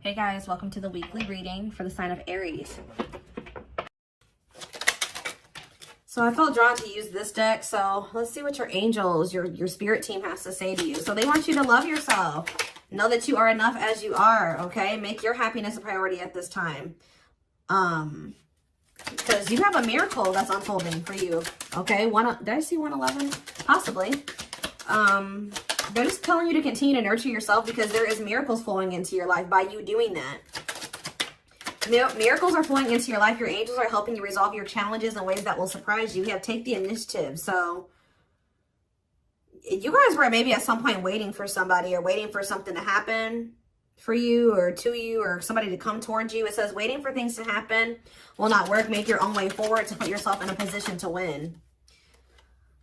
Hey guys, welcome to the weekly reading for the sign of Aries. So I felt drawn to use this deck, so let's see what your angels, your spirit team has to say to you. So they want you to love yourself. Know that you are enough as you are, okay? Make your happiness a priority at this time. Because you have a miracle that's unfolding for you, okay? Did I see 111? Possibly. They're just telling you to continue to nurture yourself because there is miracles flowing into your life by you doing that. Miracles are flowing into your life. Your angels are helping you resolve your challenges in ways that will surprise you. Take the initiative. So you guys were maybe at some point waiting for somebody or waiting for something to happen for you or to you or somebody to come towards you. It says waiting for things to happen will not work. Make your own way forward to put yourself in a position to win.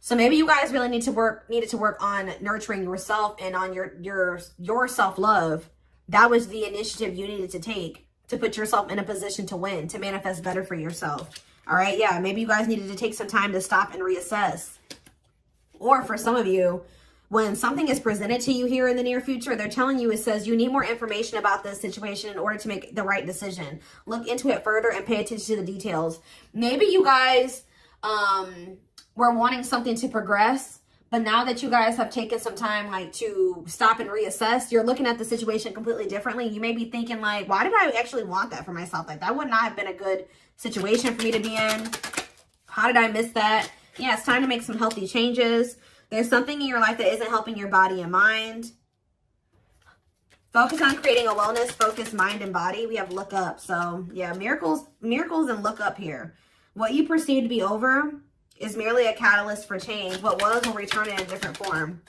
So maybe you guys really needed to work on nurturing yourself and on your self-love. That was the initiative you needed to take to put yourself in a position to win, to manifest better for yourself. All right, yeah, maybe you guys needed to take some time to stop and reassess. Or for some of you, when something is presented to you here in the near future, they're telling you, it says you need more information about this situation in order to make the right decision. Look into it further and pay attention to the details. Maybe you guys were wanting something to progress, but now that you guys have taken some time to stop and reassess, you're looking at the situation completely differently. You may be thinking why did I actually want that for myself? That would not have been a good situation for me to be in. How did I miss that? Yeah, it's time to make some healthy changes. There's something in your life that isn't helping your body and mind. Focus on creating a wellness-focused mind and body. We have look up. So yeah, miracles and look up here. What you perceive to be over is merely a catalyst for change. What was will return in a different form.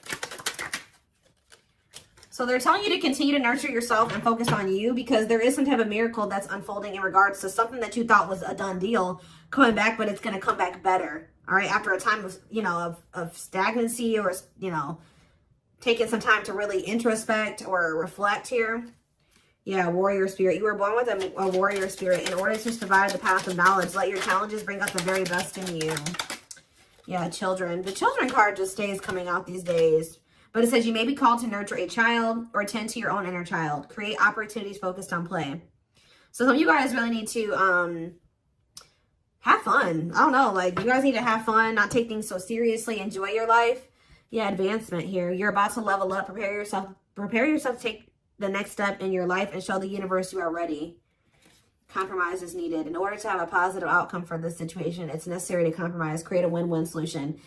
So they're telling you to continue to nurture yourself and focus on you because there is some type of miracle that's unfolding in regards to something that you thought was a done deal coming back, but it's going to come back better. All right. After a time of stagnancy or, taking some time to really introspect or reflect here. Yeah, warrior spirit. You were born with a warrior spirit in order to survive the path of knowledge. Let your challenges bring out the very best in you. Yeah, children. The children card just stays coming out these days. But it says you may be called to nurture a child or tend to your own inner child. Create opportunities focused on play. So some of you guys really need to have fun. I don't know. You guys need to have fun, not take things so seriously. Enjoy your life. Yeah, advancement here. You're about to level up. Prepare yourself to take the next step in your life and show the universe you are ready. Compromise is needed. In order to have a positive outcome for this situation, it's necessary to compromise, create a win-win solution.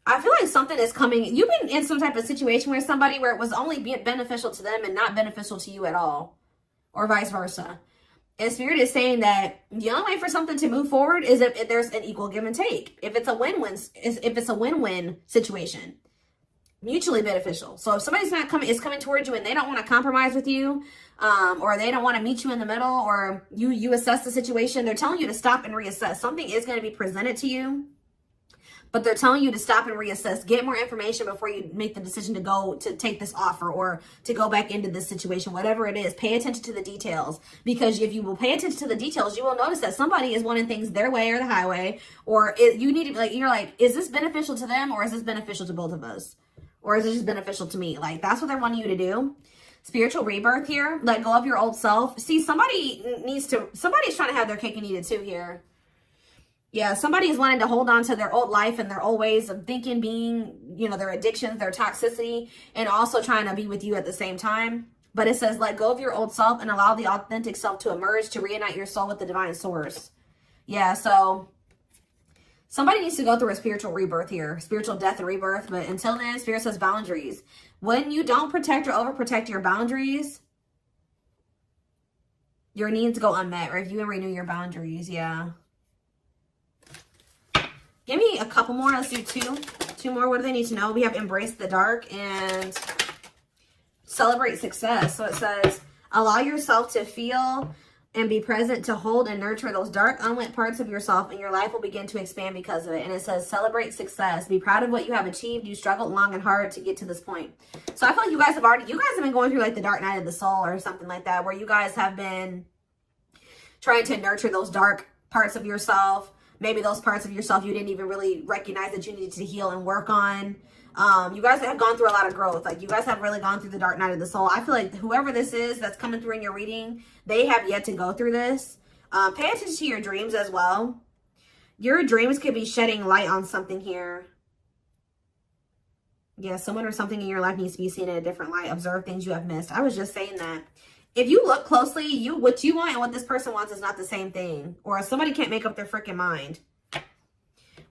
I feel like something is coming. You've been in some type of situation with somebody where it was only beneficial to them and not beneficial to you at all, or vice versa. And Spirit is saying that the only way for something to move forward is if there's an equal give and take. If it's a win-win situation. Mutually beneficial. So if somebody's is coming towards you and they don't want to compromise with you, or they don't want to meet you in the middle, or you assess the situation, they're telling you to stop and reassess. Something is going to be presented to you, but they're telling you to stop and reassess. Get more information before you make the decision to take this offer or to go back into this situation, whatever it is. Pay attention to the details, because if you will pay attention to the details, you will notice that somebody is wanting things their way or the highway, or you need to you're like, is this beneficial to them or is this beneficial to both of us? Or is it just beneficial to me? That's what they're wanting you to do. Spiritual rebirth here. Let go of your old self. See, somebody's trying to have their cake and eat it too here. Yeah, somebody is wanting to hold on to their old life and their old ways of thinking, being, their addictions, their toxicity, and also trying to be with you at the same time. But it says, let go of your old self and allow the authentic self to emerge, to reunite your soul with the divine source. Yeah, so somebody needs to go through a spiritual rebirth here, spiritual death and rebirth. But until then, Spirit says boundaries. When you don't protect or overprotect your boundaries, your needs go unmet. Review and renew your boundaries. Yeah. Give me a couple more. Let's do two more. What do they need to know? We have embrace the dark and celebrate success. So it says, allow yourself to feel and be present to hold and nurture those dark, unlit parts of yourself, and your life will begin to expand because of it. And it says, celebrate success. Be proud of what you have achieved. You struggled long and hard to get to this point. So I feel like you guys have been going through the dark night of the soul or something like that, where you guys have been trying to nurture those dark parts of yourself. Maybe those parts of yourself you didn't even really recognize that you needed to heal and work on. You guys have gone through a lot of growth. Like, you guys have really gone through the dark night of the soul. I feel like whoever this is that's coming through in your reading, they have yet to go through this. Pay attention to your dreams as well. Your dreams could be shedding light on something here. Yeah, someone or something in your life needs to be seen in a different light. Observe things you have missed. I was just saying that. If you look closely, what you want and what this person wants is not the same thing. Or somebody can't make up their freaking mind.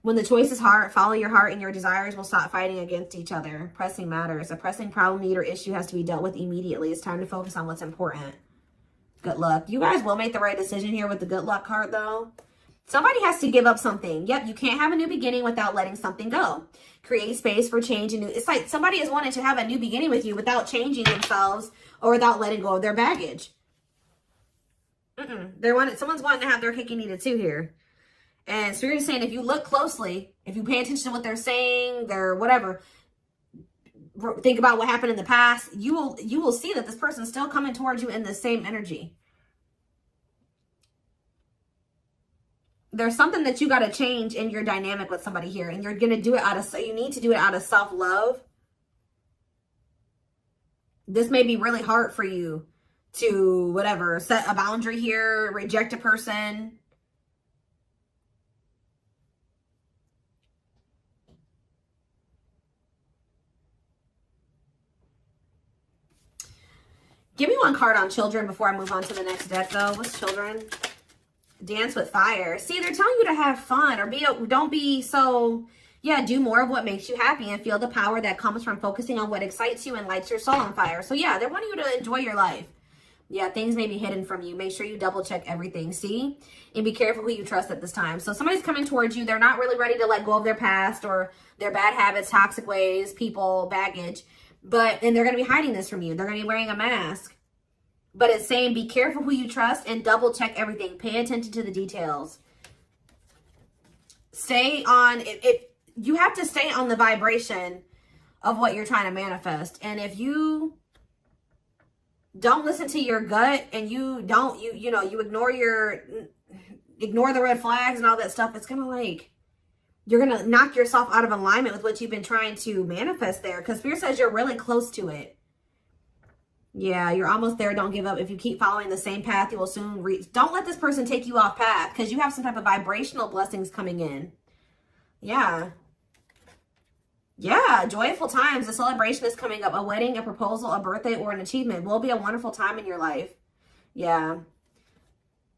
When the choice is hard, follow your heart and your desires will stop fighting against each other. Pressing matters. A pressing problem, need, or issue has to be dealt with immediately. It's time to focus on what's important. Good luck. You guys will make the right decision here with the good luck card, though. Somebody has to give up something. Yep, you can't have a new beginning without letting something go. Create space for change. And new. It's like somebody is wanting to have a new beginning with you without changing themselves or without letting go of their baggage. Someone's wanting to have their cake and eat it too here. And Spirit is saying, if you look closely, if you pay attention to what they're saying, their whatever, think about what happened in the past, you will see that this person's still coming towards you in the same energy. There's something that you got to change in your dynamic with somebody here, and you're going to do it you need to do it out of self-love. This may be really hard for you to, whatever, set a boundary here, reject a person. Give me one card on children before I move on to the next deck, though. What's children? Dance with fire. See, they're telling you to have fun or don't be so, yeah, do more of what makes you happy and feel the power that comes from focusing on what excites you and lights your soul on fire. So, yeah, they want you to enjoy your life. Yeah, things may be hidden from you. Make sure you double check everything, see? And be careful who you trust at this time. So somebody's coming towards you. They're not really ready to let go of their past or their bad habits, toxic ways, people, baggage. And they're going to be hiding this from you. They're going to be wearing a mask. But it's saying be careful who you trust and double check everything. Pay attention to the details. Stay on, you have to stay on the vibration of what you're trying to manifest. And if you don't listen to your gut and you ignore the red flags and all that stuff, it's going to like, you're going to knock yourself out of alignment with what you've been trying to manifest there. Because Spirit says you're really close to it. Yeah, you're almost there. Don't give up. If you keep following the same path, you will soon reach. Don't let this person take you off path because you have some type of vibrational blessings coming in. Yeah. Yeah, joyful times. A celebration is coming up. A wedding, a proposal, a birthday, or an achievement will be a wonderful time in your life. Yeah.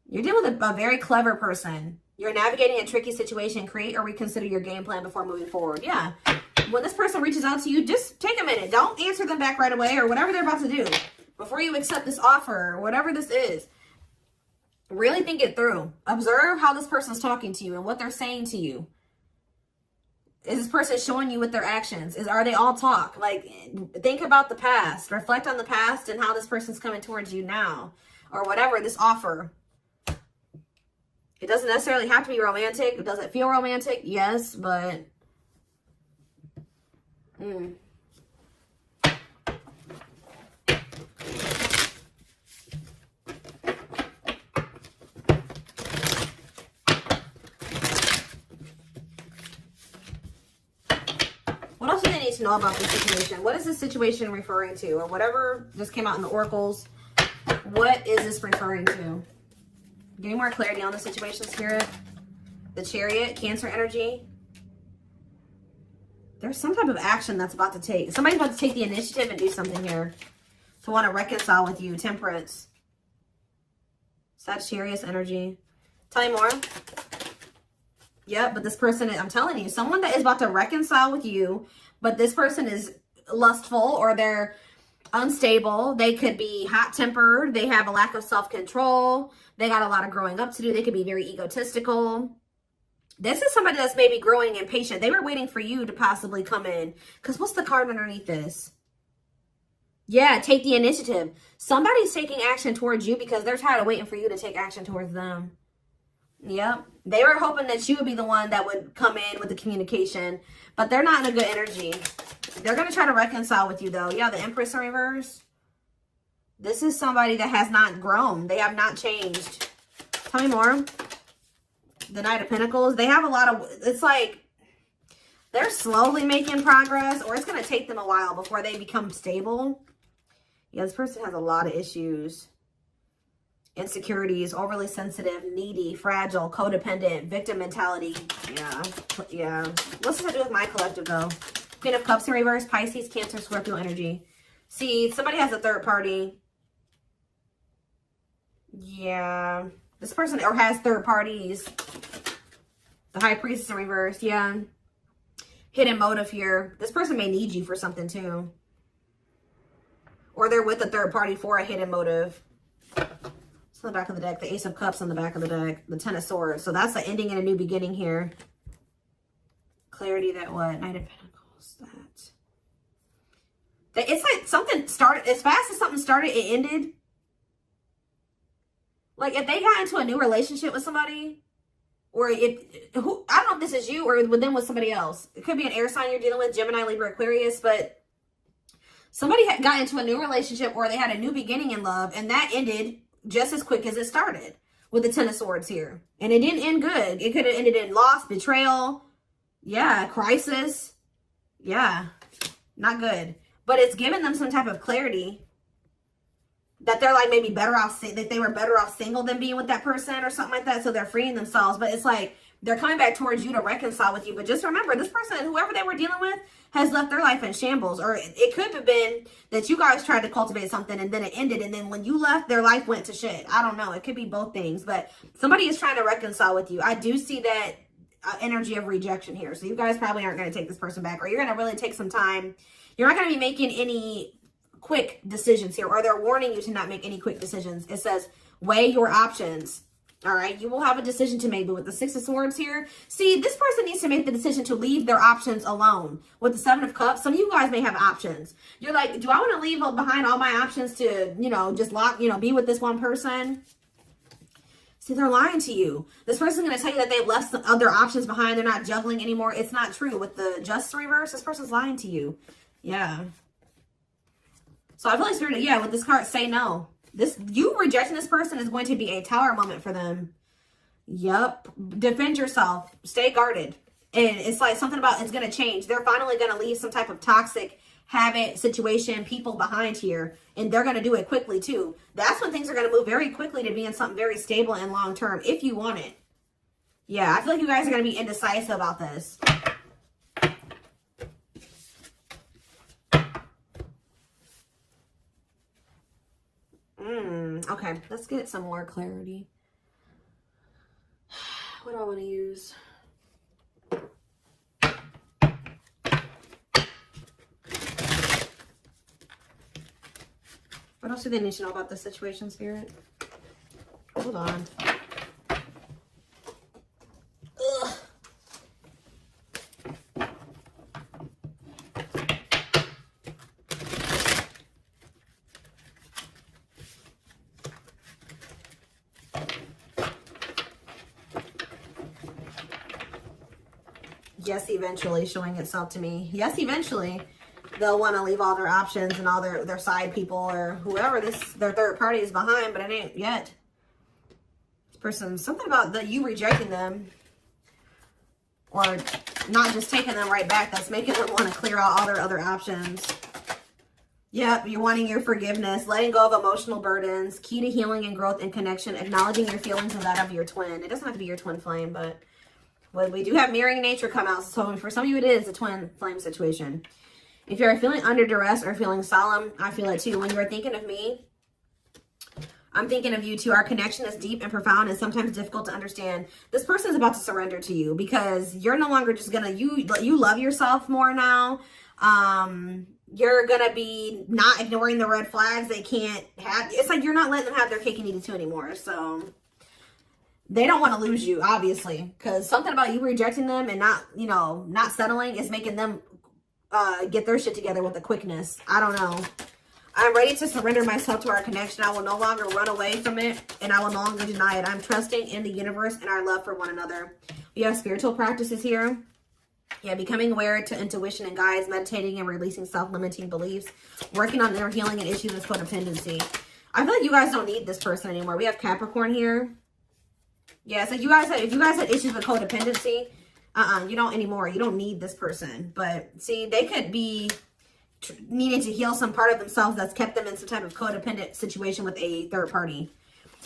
You're dealing with a very clever person. You're navigating a tricky situation. Create or reconsider your game plan before moving forward. Yeah. When this person reaches out to you, just take a minute. Don't answer them back right away or whatever they're about to do before you accept this offer or whatever this is. Really think it through. Observe how this person's talking to you and what they're saying to you. Is this person showing you with their actions? Are they all talk? Like, think about the past. Reflect on the past and how this person's coming towards you now or whatever, this offer. It doesn't necessarily have to be romantic. Does it feel romantic? Yes, but... What else do they need to know about this situation? What is this situation referring to? Or whatever just came out in the oracles. What is this referring to? Give me more clarity on the situation, Spirit. The Chariot, Cancer energy. There's some type of action that's about to take. Somebody's about to take the initiative and do something here. To want to reconcile with you. Temperance. Sagittarius energy. Tell me more. Yep, but this person, I'm telling you, someone that is about to reconcile with you, but this person is lustful or they're unstable. They could be hot-tempered. They have a lack of self-control. They got a lot of growing up to do. They could be very egotistical. This is somebody that's maybe growing impatient. They were waiting for you to possibly come in. Because what's the card underneath this? Yeah, take the initiative. Somebody's taking action towards you because they're tired of waiting for you to take action towards them. Yep. They were hoping that you would be the one that would come in with the communication. But they're not in a good energy. They're going to try to reconcile with you, though. Yeah, the Empress in reverse. This is somebody that has not grown. They have not changed. Tell me more. The Knight of Pentacles. They have a lot of... It's like... They're slowly making progress, or it's going to take them a while before they become stable. Yeah, this person has a lot of issues. Insecurities, overly sensitive, needy, fragile, codependent, victim mentality. Yeah. What's this have to do with my collective, though? Queen of Cups in reverse, Pisces, Cancer, Scorpio energy. See, somebody has a third party. Yeah. This person, or has third parties. The High Priestess in reverse, yeah. Hidden motive here. This person may need you for something, too. Or they're with a third party for a hidden motive. It's on the back of the deck. The Ace of Cups on the back of the deck. The Ten of Swords. So that's the ending and a new beginning here. Clarity that what? Knight of Pentacles. That. It's like something started. As fast as something started, it ended. Like if they got into a new relationship with somebody. Or I don't know if this is you or with them with somebody else. It could be an air sign you're dealing with. Gemini, Libra, Aquarius. But somebody got into a new relationship or they had a new beginning in love. And that ended just as quick as it started with the Ten of Swords here. And it didn't end good. It could have ended in loss, betrayal. Yeah, crisis. Yeah, not good. But it's given them some type of clarity that they're like maybe better off, that they were better off single than being with that person or something like that. So they're freeing themselves. But it's like they're coming back towards you to reconcile with you. But just remember, this person, whoever they were dealing with, has left their life in shambles. Or it could have been that you guys tried to cultivate something and then it ended. And then when you left, their life went to shit. I don't know. It could be both things. But somebody is trying to reconcile with you. I do see that energy of rejection here. So you guys probably aren't going to take this person back. Or you're going to really take some time. You're not going to be making any quick decisions here. Or they're warning you to not make any quick decisions. It says, weigh your options. All right, you will have a decision to make. But with the Six of Swords here, see, this person needs to make the decision to leave their options alone. With the Seven of Cups, some of you guys may have options. You're like, do I want to leave behind all my options to, just be with this one person? See, they're lying to you. This person's going to tell you that they've left some other options behind. They're not juggling anymore. It's not true. With the Justice reverse, this person's lying to you. Yeah. So I feel like Spirit, with this card, say no. You rejecting this person is going to be a tower moment for them. Yep. Defend yourself. Stay guarded. And it's like something about it's going to change. They're finally going to leave some type of toxic habit, situation, people behind here. And they're going to do it quickly too. That's when things are going to move very quickly to be in something very stable and long term if you want it. Yeah, I feel like you guys are going to be indecisive about this. Okay, let's get some more clarity. What do I want to use? What else do they need to know about the situation, Spirit? Hold on. Ugh. Yes, eventually showing itself to me. Yes, eventually they'll want to leave all their options and all their side people or whoever their third party is behind, but it ain't yet. This person, something about you rejecting them or not just taking them right back, that's making them want to clear out all their other options. Yep, you're wanting your forgiveness, letting go of emotional burdens, key to healing and growth and connection, acknowledging your feelings and that of your twin. It doesn't have to be your twin flame, but when we do have mirroring nature come out, so for some of you it is a twin flame situation. If you're feeling under duress or feeling solemn, I feel it too. When you're thinking of me, I'm thinking of you too. Our connection is deep and profound and sometimes difficult to understand. This person is about to surrender to you because you're no longer just gonna, you love yourself more now. You're gonna be not ignoring the red flags they can't have. It's like you're not letting them have their cake and eat it too anymore. So they don't want to lose you, obviously, because something about you rejecting them and not settling is making them get their shit together with a quickness. I don't know. I'm ready to surrender myself to our connection. I will no longer run away from it, and I will no longer deny it. I'm trusting in the universe and our love for one another. We have spiritual practices here. Yeah, becoming aware to intuition and guides, meditating and releasing self-limiting beliefs, working on inner healing and issues with codependency. I feel like you guys don't need this person anymore. We have Capricorn here. Yeah, so if you guys had issues with codependency, You don't anymore. You don't need this person. But see, they could be needing to heal some part of themselves that's kept them in some type of codependent situation with a third party.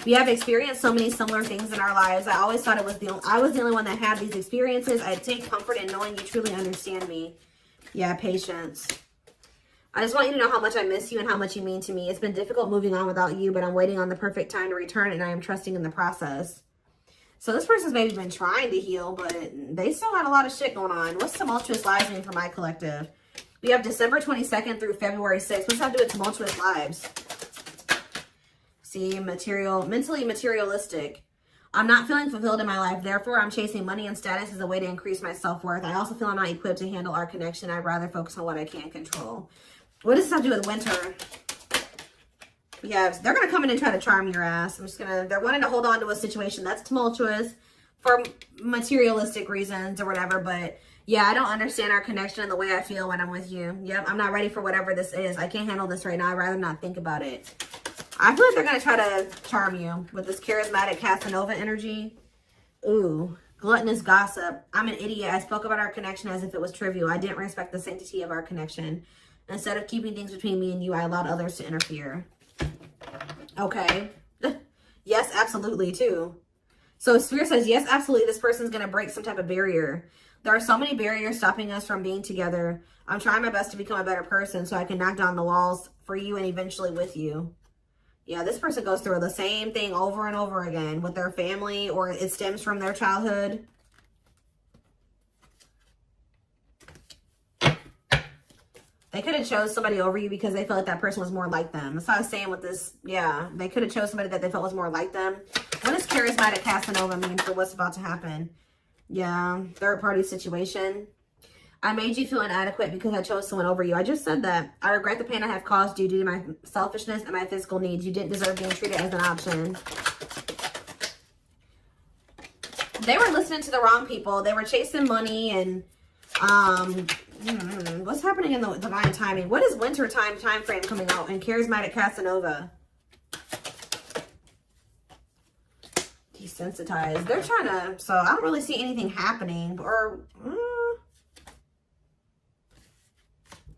We have experienced so many similar things in our lives. I always thought I was the only one that had these experiences. I take comfort in knowing you truly understand me. Yeah, patience. I just want you to know how much I miss you and how much you mean to me. It's been difficult moving on without you, but I'm waiting on the perfect time to return, and I am trusting in the process. So this person's maybe been trying to heal, but they still had a lot of shit going on. What's tumultuous lives mean for my collective? We have December 22nd through February 6th. What's that to do with tumultuous lives? See, mentally materialistic. I'm not feeling fulfilled in my life. Therefore, I'm chasing money and status as a way to increase my self-worth. I also feel I'm not equipped to handle our connection. I'd rather focus on what I can control. What does this have to do with winter? Yeah, they're going to come in and try to charm your ass. They're wanting to hold on to a situation that's tumultuous for materialistic reasons or whatever. But yeah, I don't understand our connection and the way I feel when I'm with you. Yep, I'm not ready for whatever this is. I can't handle this right now. I'd rather not think about it. I feel like they're going to try to charm you with this charismatic Casanova energy. Ooh, gluttonous gossip. I'm an idiot. I spoke about our connection as if it was trivial. I didn't respect the sanctity of our connection. Instead of keeping things between me and you, I allowed others to interfere. Okay. Yes, absolutely, too. So Spirit says, yes, absolutely, this person's going to break some type of barrier. There are so many barriers stopping us from being together. I'm trying my best to become a better person so I can knock down the walls for you and eventually with you. Yeah, this person goes through the same thing over and over again with their family, or it stems from their childhood. They could have chose somebody over you because they felt like that person was more like them. That's what I was saying with this. Yeah, they could have chose somebody that they felt was more like them. What does charismatic Casanova mean for what's about to happen? Yeah, third party situation. I made you feel inadequate because I chose someone over you. I just said that. I regret the pain I have caused you due to my selfishness and my physical needs. You didn't deserve being treated as an option. They were listening to the wrong people. They were chasing money and what's happening in the divine timing? What is winter time frame coming out in charismatic Casanova? Desensitized. They're trying to, so I don't really see anything happening. Or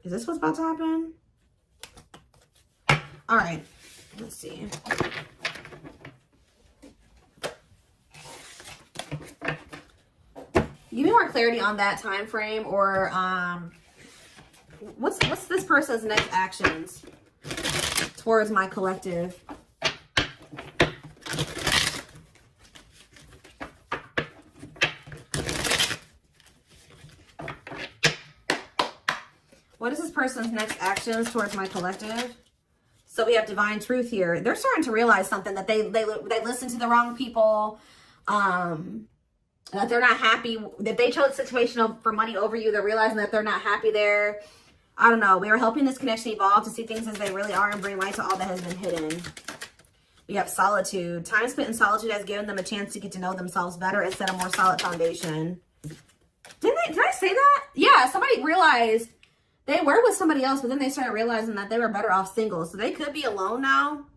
is this what's about to happen? All right, let's see. Give me more clarity on that time frame, or what's this person's next actions towards my collective? What is this person's next actions towards my collective? So we have divine truth here. They're starting to realize something, that they listened to the wrong people. That they're not happy, that they chose a situation for money over you. They're realizing that they're not happy there. I don't know. We are helping this connection evolve to see things as they really are and bring light to all that has been hidden. We have solitude. Time spent in solitude has given them a chance to get to know themselves better and set a more solid foundation. Did I say that? Yeah, somebody realized they were with somebody else, but then they started realizing that they were better off single. So they could be alone now.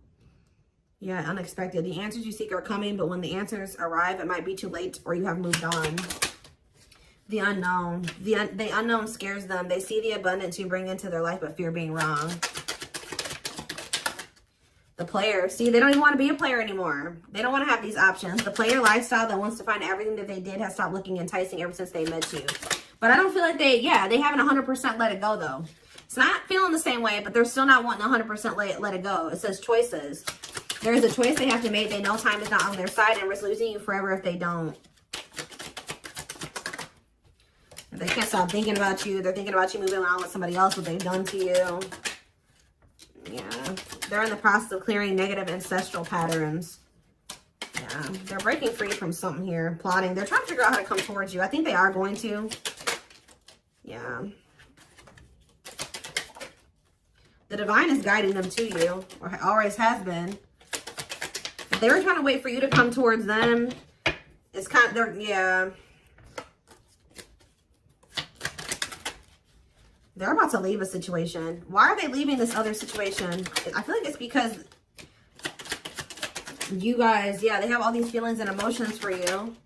Yeah, unexpected. The answers you seek are coming, but when the answers arrive, it might be too late or you have moved on. The unknown. The unknown scares them. They see the abundance you bring into their life, but fear being wrong. The player. See, they don't even want to be a player anymore. They don't want to have these options. The player lifestyle that wants to find everything that they did has stopped looking enticing ever since they met you. But I don't feel like they haven't 100% let it go, though. It's not feeling the same way, but they're still not wanting 100% let it go. It says choices. There is a choice they have to make. They know time is not on their side and risk losing you forever if they don't. If they can't stop thinking about you. They're thinking about you moving on with somebody else, what they've done to you. Yeah. They're in the process of clearing negative ancestral patterns. Yeah. They're breaking free from something here. Plotting. They're trying to figure out how to come towards you. I think they are going to. Yeah. The divine is guiding them to you, or always has been. If they were trying to wait for you to come towards them, it's kind of, yeah. They're about to leave a situation. Why are they leaving this other situation? I feel like it's because you guys, yeah, they have all these feelings and emotions for you.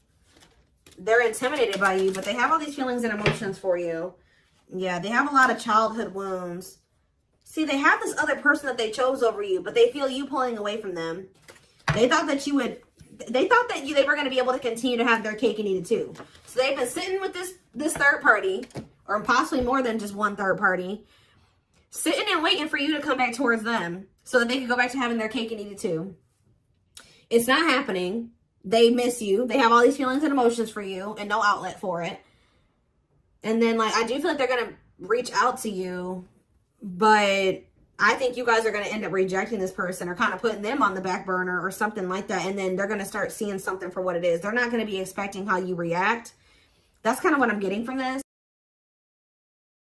they're intimidated by you, but they have all these feelings and emotions for you. Yeah, they have a lot of childhood wounds. See, they have this other person that they chose over you, but they feel you pulling away from them. They thought that you would, they thought that they were going to be able to continue to have their cake and eat it too. So they've been sitting with this third party, or possibly more than just one third party, sitting and waiting for you to come back towards them so that they can go back to having their cake and eat it too. It's not happening. They miss you. They have all these feelings and emotions for you and no outlet for it. And then, like, I do feel like they're going to reach out to you, but I think you guys are going to end up rejecting this person or kind of putting them on the back burner or something like that. And then they're going to start seeing something for what it is. They're not going to be expecting how you react. That's kind of what I'm getting from this.